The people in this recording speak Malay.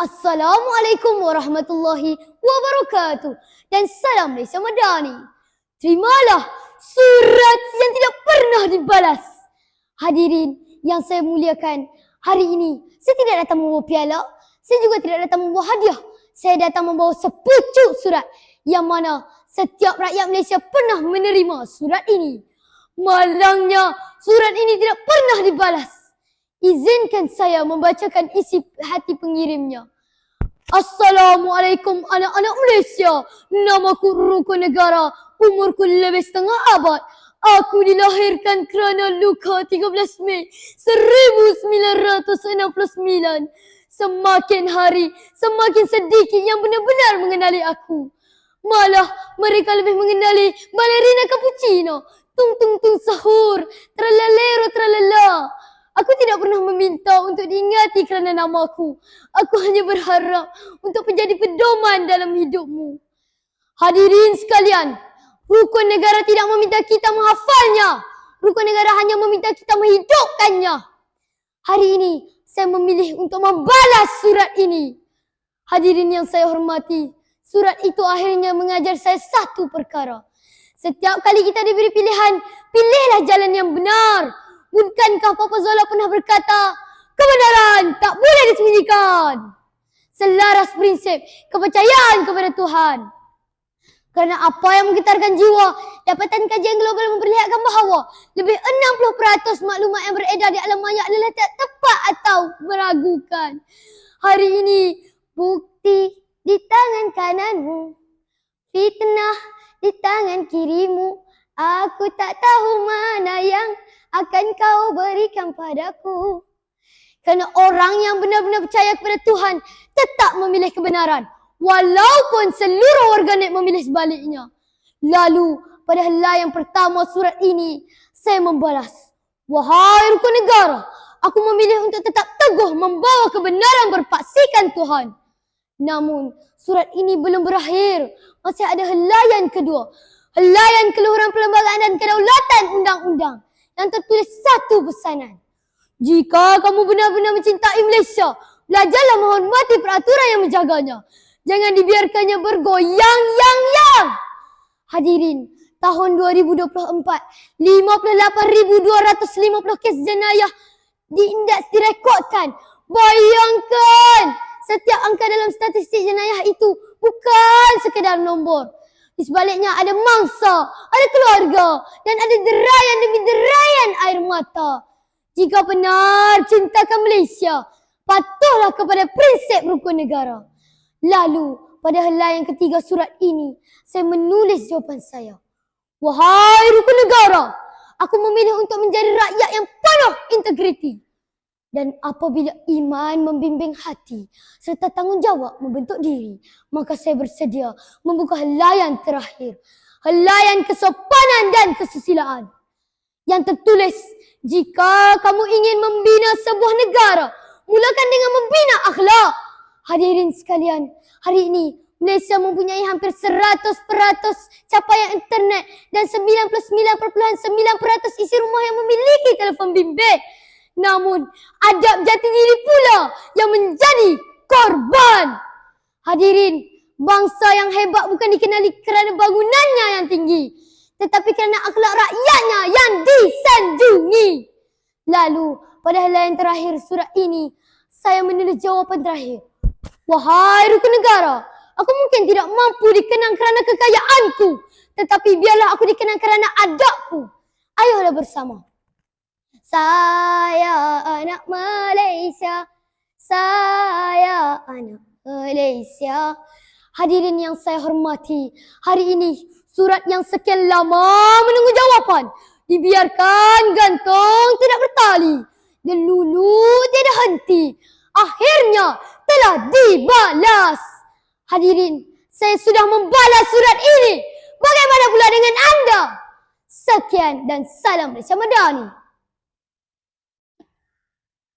Assalamualaikum warahmatullahi wabarakatuh. Dan salam Malaysia Madani. Terimalah surat yang tidak pernah dibalas. Hadirin yang saya muliakan, hari ini saya tidak datang membawa piala. Saya juga tidak datang membawa hadiah. Saya datang membawa sepucuk surat yang mana setiap rakyat Malaysia pernah menerima surat ini. Malangnya surat ini tidak pernah dibalas. Izinkan saya membacakan isi hati pengirimnya. Assalamualaikum anak-anak Malaysia. Namaku Rukun Negara. Umurku lebih setengah abad. Aku dilahirkan kerana luka 13 Mei 1969. Semakin hari, semakin sedikit yang benar-benar mengenali aku. Malah mereka lebih mengenali balerina cappuccino. Tung tung tung sahur. Tralalero tralala. Aku tidak pernah meminta untuk diingati kerana namaku. Aku hanya berharap untuk menjadi pedoman dalam hidupmu. Hadirin sekalian, Rukun Negara tidak meminta kita menghafalnya. Rukun Negara hanya meminta kita menghidupkannya. Hari ini, saya memilih untuk membalas surat ini. Hadirin yang saya hormati, surat itu akhirnya mengajar saya satu perkara. Setiap kali kita diberi pilihan, pilihlah jalan yang benar. Bukankah Papa Zola pernah berkata, kebenaran tak boleh disembunyikan. Selaras prinsip kepercayaan kepada Tuhan. Kerana apa yang menggetarkan jiwa, dapatan kajian global memperlihatkan bahawa lebih 60% maklumat yang beredar di alam maya adalah tak tepat atau meragukan. Hari ini, bukti di tangan kananmu, fitnah di tangan kirimu. Aku tak tahu mana yang akan kau berikan padaku. Kerana orang yang benar-benar percaya kepada Tuhan tetap memilih kebenaran. Walaupun seluruh warganet memilih sebaliknya. Lalu pada helai yang pertama surat ini, saya membalas. Wahai Rukun Negara, aku memilih untuk tetap teguh membawa kebenaran berpaksikan Tuhan. Namun surat ini belum berakhir. Masih ada helaian kedua. Helaian Keluhuran Perlembagaan dan Kedaulatan Undang-Undang. Yang tertulis satu pesanan. Jika kamu benar-benar mencintai Malaysia, belajarlah menghormati peraturan yang menjaganya. Jangan dibiarkannya bergoyang-yang-yang. Hadirin, tahun 2024, 58,250 kes jenayah di indeks direkodkan. Bayangkan, setiap angka dalam statistik jenayah itu bukan sekadar nombor. Di sebaliknya ada mangsa, ada keluarga dan ada derayan demi derayan air mata. Jika benar cintakan Malaysia, patuhlah kepada prinsip Rukun Negara. Lalu pada helai yang ketiga surat ini, saya menulis jawapan saya. Wahai Rukun Negara, aku memilih untuk menjadi rakyat yang penuh integriti. Dan apabila iman membimbing hati serta tanggungjawab membentuk diri, maka saya bersedia membuka helaian terakhir. Helaian kesopanan dan kesusilaan. Yang tertulis, jika kamu ingin membina sebuah negara, mulakan dengan membina akhlak. Hadirin sekalian, hari ini Malaysia mempunyai hampir 100% capaian internet dan 99.9% isi rumah yang memiliki telefon bimbit. Namun, adab jati diri pula yang menjadi korban. Hadirin, bangsa yang hebat bukan dikenali kerana bangunannya yang tinggi, tetapi kerana akhlak rakyatnya yang disanjungi. Lalu, pada helaian terakhir surat ini, saya menulis jawapan terakhir. Wahai Rukun Negara, aku mungkin tidak mampu dikenang kerana kekayaanku, tetapi biarlah aku dikenang kerana adabku. Ayolah bersama. Saya anak Malaysia, saya anak Malaysia. Hadirin yang saya hormati, hari ini surat yang sekian lama menunggu jawapan dibiarkan gantung tidak bertali, delulu tiada henti, akhirnya telah dibalas. Hadirin, saya sudah membalas surat ini. Bagaimana pula dengan anda? Sekian dan salam Malaysia Madani.